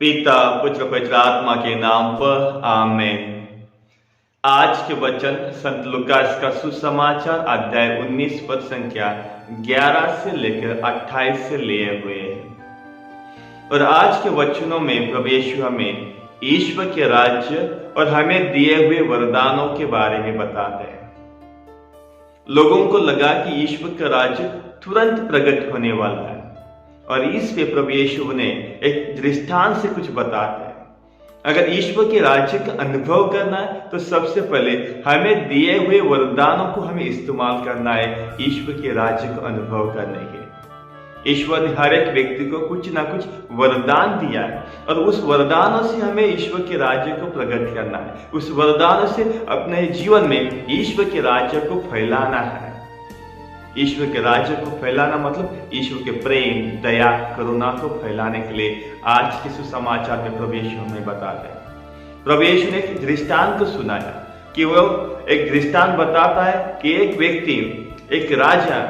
पिता पुत्र पवित्र आत्मा के नाम पर आमेन। आज के वचन संत लूकास का सुसमाचार अध्याय 19 पद संख्या 11 से लेकर 28 से लिए हुए हैं। और आज के वचनों में प्रभु यीशु हमें ईश्वर के राज्य और हमें दिए हुए वरदानों के बारे में बताते हैं। लोगों को लगा कि ईश्वर का राज्य तुरंत प्रकट होने वाला है और इस पे प्रभु यीशु ने एक दृष्टांत से कुछ बताते हैं। अगर ईश्वर के राज्य का अनुभव करना है तो सबसे पहले हमें दिए हुए वरदानों को हमें इस्तेमाल करना है ईश्वर के राज्य को अनुभव करने के लिए। ईश्वर ने हर एक व्यक्ति को कुछ ना कुछ वरदान दिया है और उस वरदानों से हमें ईश्वर के राज्य को प्रकट करना है। उस वरदानों से अपने जीवन में ईश्वर के राज्य को फैलाना है। ईश्वर के राज्य को फैलाना मतलब ईश्वर के प्रेम, दया, करुणा को फैलाने के लिए आज के सुसमाचार में प्रभु यीशु हमें बताते हैं। प्रभु यीशु ने एक दृष्टांत को सुनाया कि वो एक दृष्टांत बताता है कि एक व्यक्ति, एक राजा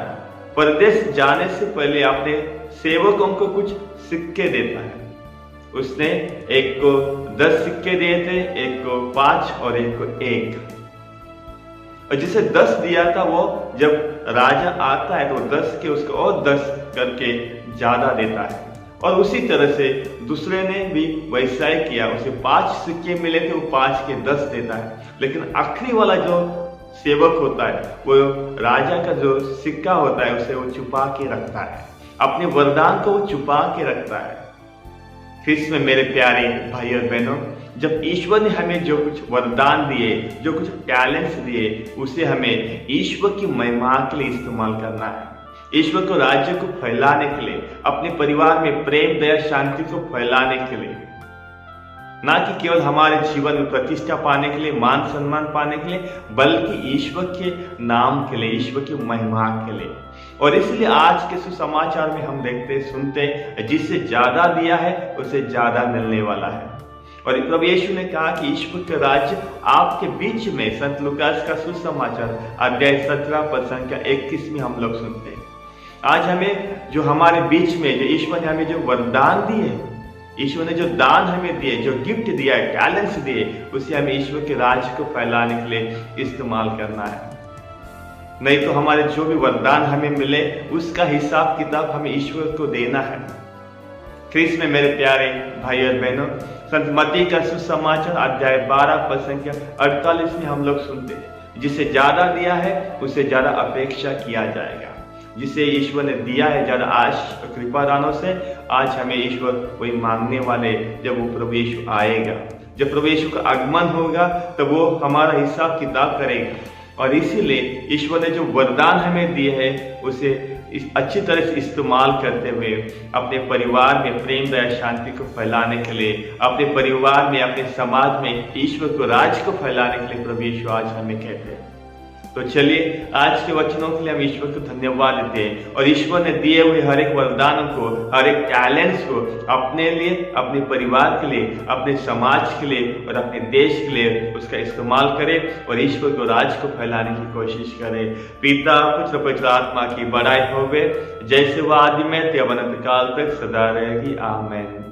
परदेश जाने से पहले अपने सेवकों को कुछ सिक्के देता है। उसने एक को 10 सिक्के दिए थे, एक को 5 और एक को 1। और जिसे 10 दिया था वो जब राजा आता है तो 10 के उसको और 10 करके ज्यादा देता है। और उसी तरह से दूसरे ने भी वैसा ही किया, उसे 5 सिक्के मिले थे, वो 5 के 10 देता है। लेकिन आखिरी वाला जो सेवक होता है वो राजा का जो सिक्का होता है उसे वो छुपा के रखता है, अपने वरदान को वो छुपा के रखता है। ख्रिस्त में मेरे प्यारे भाई और बहनों, जब ईश्वर ने हमें जो कुछ वरदान दिए, जो कुछ टैलेंट्स दिए, उसे हमें ईश्वर की महिमा के लिए इस्तेमाल करना है। ईश्वर को राज्य को फैलाने के लिए, अपने परिवार में प्रेम, दया, शांति को फैलाने के लिए, ना कि केवल हमारे जीवन में प्रतिष्ठा पाने के लिए, मान सम्मान पाने के लिए, बल्कि ईश्वर के नाम के लिए, ईश्वर की महिमा के लिए। और इसलिए आज के सुसमाचार में हम देखते सुनते, जिससे ज्यादा दिया है उसे ज्यादा मिलने वाला है। और प्रभु यीशु ने कहा कि ईश्वर का राज्य आपके बीच में, संत लूकास का सुसमाचार अध्याय 17 पद संख्या 21 में हम लोग सुनते हैं। आज हमें जो हमारे बीच में, जो ईश्वर ने हमें जो वरदान दिए, ईश्वर ने जो दान हमें दिए, जो गिफ्ट दिया है, टैलेंट्स दिए, उसे हमें ईश्वर के राज्य को फैलाने के लिए इस्तेमाल करना है। नहीं तो हमारे जो भी वरदान हमें मिले उसका हिसाब किताब हमें ईश्वर को देना है। ख्रिस्त में मेरे प्यारे भाई और बहनों, संत मत्ती का सुसमाचार अध्याय 12 पद संख्या 48 में हम लोग सुनते हैं, जिसे ज्यादा दिया है उसे ज्यादा अपेक्षा किया जाएगा। जिसे ईश्वर ने दिया है ज्यादा आश और कृपा दानों से, आज हमें ईश्वर वही मांगने वाले, जब वो प्रभु यीशु आएगा, जब प्रभु यीशु का आगमन होगा तो वो हमारा हिसाब किताब करेगा। और इसीलिए ईश्वर ने जो वरदान हमें दिए हैं उसे अच्छी तरह से इस्तेमाल करते हुए अपने परिवार में प्रेम, दया, शांति को फैलाने के लिए, अपने परिवार में, अपने समाज में ईश्वर को राज को फैलाने के लिए प्रभु यीशु आज हमें कहते हैं। तो चलिए आज के वचनों के लिए हम ईश्वर को धन्यवाद देते हैं और ईश्वर ने दिए हुए हर एक वरदानों को, हर एक टैलेंट्स को अपने लिए, अपने परिवार के लिए, अपने समाज के लिए और अपने देश के लिए उसका इस्तेमाल करें और ईश्वर को राज को फैलाने की कोशिश करें। पिता पुत्र पवित्र आत्मा की बड़ाई होवे, जैसे वह आदि में थे अनंत काल तक सदा रहेगी। आमीन।